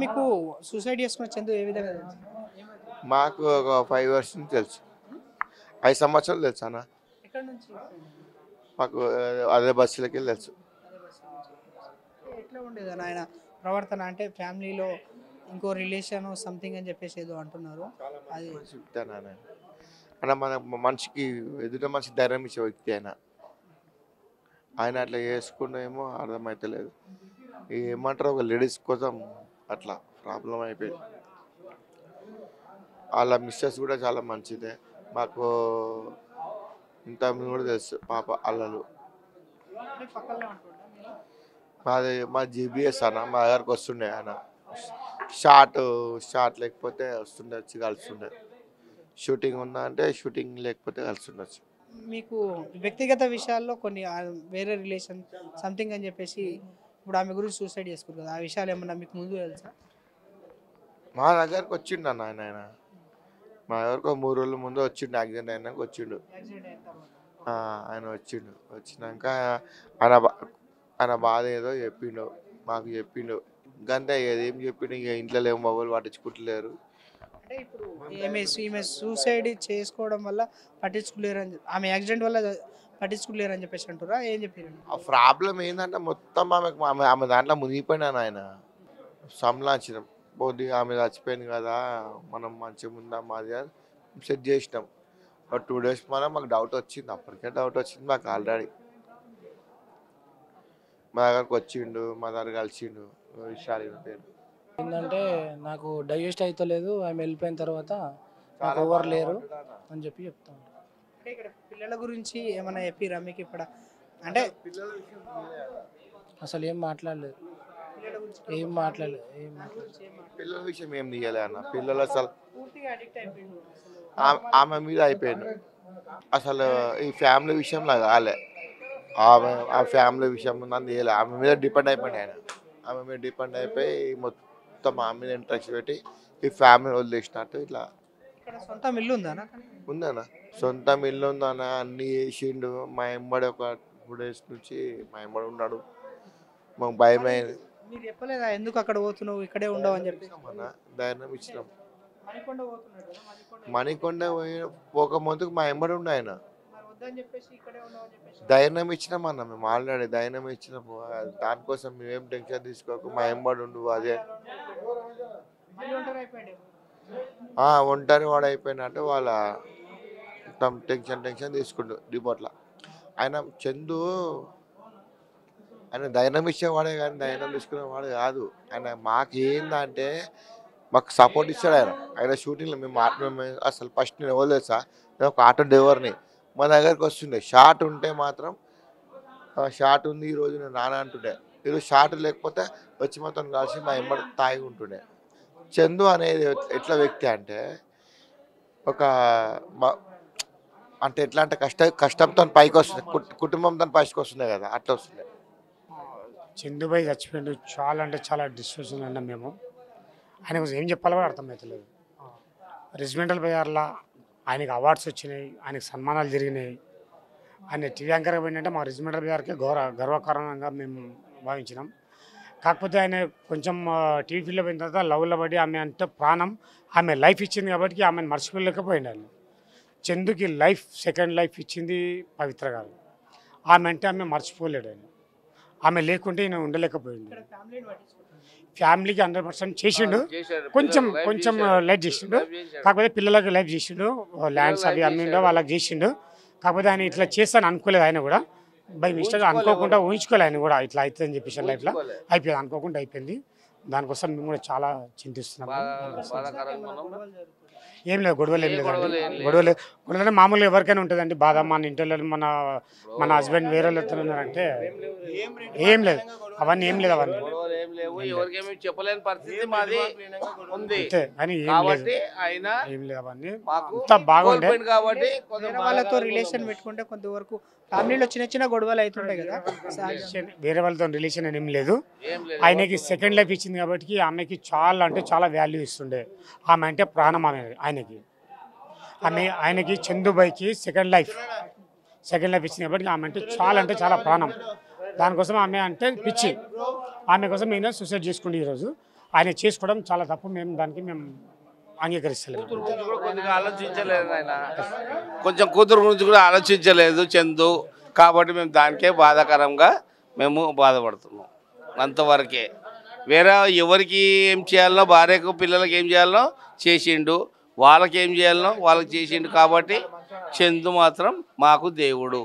మీకు సూసైడ్ చేసుకున్న చందు ఏ విధంగా తెలుసు? మాకు ఒక 5 ఇయర్స్ నుంచి తెలుసు. 5 సంవత్సరాలు తెలుసు అన్న. ఎక్కడి నుంచి? మాకు అదే బస్సులకి వెళ్ళి తెలుసు. ఎట్లా ఉండేది అన్న ఆయన ప్రవర్తన? అంటే ఫ్యామిలీలో ఇంకో రిలేషన్ సంథింగ్ అని చెప్పేసి ఏదో అంటున్నారు. అది చెప్తాను అన్న మన మనిషికి ఎదుట మనిషి ధైర్యం ఇచ్చే వ్యక్తి ఆయన. ఆయన అట్లా చేసుకునేమో అర్థమవుతలేదు. ఏమంటారు ఒక లేడీస్ కోసం అట్లా ప్రాబ్లం అయిపోయింది. వాళ్ళ మిస్సెస్ కూడా చాలా మంచిదే. మాకు ఇంత కూడా తెలుసు పాప అల్లలు. పక్కనే ఉంటుందా మీరు? మా జీబీఎస్ అన్న మా దగ్గరకు వస్తుండే ఆయన. షార్ట్ లేకపోతే వస్తుండే, వచ్చి కలుస్తుండే. షూటింగ్ ఉందా అంటే షూటింగ్ లేకపోతే కలుస్తుండొచ్చు. మీకు వ్యక్తిగత విషయాల్లో కొన్ని వేరే రిలేషన్ సంథింగ్ అని చెప్పేసి ఇప్పుడు ఆమె గురించి సూసైడ్ చేసుకున్నారు కదా, ఆ విషయాలు ఏమన్నా మీకు ముందు తెలుసా? మా దగ్గరకు వచ్చిండు అన్న ఆయన. మా దగ్గరకు 3 రోజుల ముందు వచ్చిండు. యాక్సిడెంట్ అయినాక వచ్చిండు. ఆయన వచ్చినాక ఆయన బాధ ఏదో చెప్పిండు, మాకు చెప్పిండు. ఇంకంతే ఏదేం చెప్పిండు. ఇక ఇంట్లో ఏం మొబైల్ పట్టించుకుంటలేరు. అంటే ఇప్పుడు ఈమె సూసైడ్ చేసుకోవడం వల్ల పట్టించుకోలేరని, ఆమె యాక్సిడెంట్ వల్ల పట్టించుకోలేరని చెప్పేసి అంటారా? ఏం చెప్పారు? ఆ ప్రాబ్లం ఏంటంటే మొత్తం ఆమె దాంట్లో మునిగిపోయినాను ఆయన. సంలాంచడం పోతే ఆమె చచ్చిపోయింది కదా, మనం మంచిగా ఉందాం అది సెట్ చేసినాం. 2 days మాకు డౌట్ వచ్చింది. అప్పటికే డౌట్ వచ్చింది మాకు ఆల్రెడీ. మా దగ్గరకు వచ్చిండు, మా దగ్గర కలిసిండు. విషయాలు పేరు ఏంటంటే నాకు డైజెస్ట్ అవుతలేదు, ఆమె వెళ్ళిపోయిన తర్వాత నాకు ఎవరు లేరు అని చెప్తాను. అంటే ఇక్కడ పిల్లల గురించి ఏమైనా చెప్పిరా మీకు? ఇప్పుడు అంటే అసలు ఏం మాట్లాడలేదు, ఏం మాట్లాడలేదు. పిల్లల విషయం ఏం తీయలే అన్న. పిల్లలు అసలు పూర్తిగా అడిక్ట్ అయిపోయిండు. ఆమె మీద అయిపోయింది. అసలు ఈ ఫ్యామిలీ విషయంలో కాలే. ఆ ఫ్యామిలీ విషయం నన్ను తీయలే. ఆమె మీద డిపెండ్ అయిపోయింది ఆయన. ఆమె మీద డిపెండ్ అయిపోయి మొత్తం ఆమె మీద ఇంట్రెస్ట్ పెట్టి ఈ ఫ్యామిలీ వదిలేసినట్టు ఇట్లా. ఇక్కడ సొంతం ఇల్లు ఉందా? ఉందన్న, సొంతం ఇల్లు ఉందన్న. అన్నీ చేసిండు. మా ఎంబడి ఒక 2 days నుంచి మా ఎంబడి ఉన్నాడు. మాకు భయమైంది. మీరు చెప్పలేదా ఎందుకు అక్కడ పోతున్నావు, ఇక్కడే ఉండవు అని చెప్పి? ధైర్యం ఇచ్చినాం. మణికొండ పోతున్నాడు కదా, మణికొండ పోకముందుకు మా ఎంబడి ఉండే ఆయన. మరి వద్దని చెప్పేసి ఇక్కడే ఉండవు అని చెప్పేసి ధైర్యం ఇచ్చినాం అన్న. మేము ఆల్రెడీ ధైర్యం ఇచ్చినాము. దానికోసం మేమేం టెన్షన్ తీసుకోకు, మా ఎంబడి ఉండు. అదే మళ్ళీ ఒంటరి అయిపోయాడు. ఒంటరి వాడు అయిపోయినట్టు వాళ్ళ మొత్తం టెన్షన్ తీసుకుంటు డిపోట్ల. ఆయన చందు ఆయన ధైర్యం ఇచ్చేవాడే కానీ ధైర్యం తీసుకునేవాడు కాదు. ఆయన మాకు ఏందంటే మాకు సపోర్ట్ ఇచ్చాడు ఆయన షూటింగ్లో. మేము అసలు ఫస్ట్ నేను ఎవరు తెలుసా, నేను ఒక ఆటో డ్రైవర్ని. మా దగ్గరికి వస్తుండే షార్ట్ ఉంటే మాత్రం, షార్ట్ ఉంది ఈరోజు నేను రానా అంటుండే. ఈరోజు షార్ట్ లేకపోతే వచ్చి మొత్తం కలిసి మా ఎంబడి తాగి ఉంటుండే. చందు అనేది ఎట్లా వ్యక్తి అంటే అంటే ఎట్లా అంటే కష్టంతో పైకి వస్తుంది, కుటుంబంతో పైకి వస్తుంది కదా, అట్లా వస్తుంది. చందుబాయి చచ్చిపోయిండు. చాలా అంటే చాలా డిస్కషన్ అన్నాం మేము. ఆయన ఏం చెప్పాలో కూడా అర్థమవుతలేదు. రెజిమెంటల్ బజార్లో ఆయనకి అవార్డ్స్ వచ్చినాయి, ఆయనకి సన్మానాలు జరిగినాయి. ఆయన టీవీ యాంకర్గా పోయిందంటే మా రెజిమెంటల్ బజార్కే గర్వకారణంగా మేము భావించినాం. కాకపోతే ఆయన కొంచెం టీవీ ఫీల్డ్లో పోయిన తర్వాత లవ్లో పడి ఆమె అంటే ప్రాణం, ఆమె లైఫ్ ఇచ్చింది కాబట్టి ఆమెను మర్చిపోలేకపోయింది. ఆయన చందుకి సెకండ్ లైఫ్ ఇచ్చింది పవిత్ర గారు. ఆమె అంటే ఆమె మర్చిపోలేడు ఆయన. ఆమె లేకుంటే ఈయన ఉండలేకపోయింది. ఫ్యామిలీకి 100% చేసిండు. కొంచెం లైట్ చేసిండు. కాకపోతే పిల్లలకు లైఫ్ చేసిండు, ల్యాండ్స్ అవి అమ్మిండో వాళ్ళకి చేసిండు. కాకపోతే ఆయన ఇట్లా చేస్తాను అనుకోలేదు. ఆయన కూడా బై మిస్టేక్ అనుకోకుండా ఊహించుకోలేదు. ఆయన కూడా ఇట్లా అవుతుందని చెప్పేసి లైఫ్లో అయిపోయింది, అనుకోకుండా అయిపోయింది. దానికోసం మేము కూడా చాలా చింతిస్తున్నాము. ఏం లేదు, గొడవలు ఏం లేదండి. గొడవలు మామూలుగా ఎవరికైనా ఉంటుందండి బాధ. మన ఇంట్లో మన హస్బెండ్ వేరే వాళ్ళతో ఉన్నారంటే ఏం లేదు, అవన్నీ ఏం లేదు, అవన్నీ చెప్పలేని పరిస్థితి మాది ఉంది అని ఏం లేదు అవన్నీ అంతా బాగుండే. వేరే వాళ్ళతో రిలేషన్ పెట్టుకుంటే కొంతవరకు ఫ్యామిలీలో చిన్న గొడవలు అవుతుంటాయి కదా. వేరే వాళ్ళతో రిలేషన్ ఏం లేదు. ఆయనకి సెకండ్ లైఫ్ ఇచ్చింది కాబట్టి ఆమెకి చాలా అంటే చాలా వాల్యూ ఇస్తుండే. ఆమె అంటే ప్రాణం ఆయనకి. ఆయనకి చందుబాయికి సెకండ్ లైఫ్ ఇచ్చింది కాబట్టి ఆమె అంటే చాలా ప్రాణం. దానికోసం ఆమె అంటే పిచ్చి. ఆమె కోసం ఈయన సూసైడ్ చేసుకుంటే ఈరోజు ఆయన చేసుకోవడం చాలా తప్పు. దానికి మేము అంగీకరిస్తలేము. కూతురు గురించి కూడా కొద్దిగా ఆలోచించలేదు ఆయన, కొంచెం కూతురు గురించి కూడా ఆలోచించలేదు చందు. కాబట్టి మేము దానికే బాధాకరంగా మేము బాధపడుతున్నాం, అంతవరకే. వేరే ఎవరికి ఏం చేయాలనో, భార్యకు పిల్లలకి ఏం చేయాలనో చేసిండు, వాళ్ళకి ఏం చేయాలనో వాళ్ళకి చేసిండు. కాబట్టి చందు మాత్రం మాకు దేవుడు.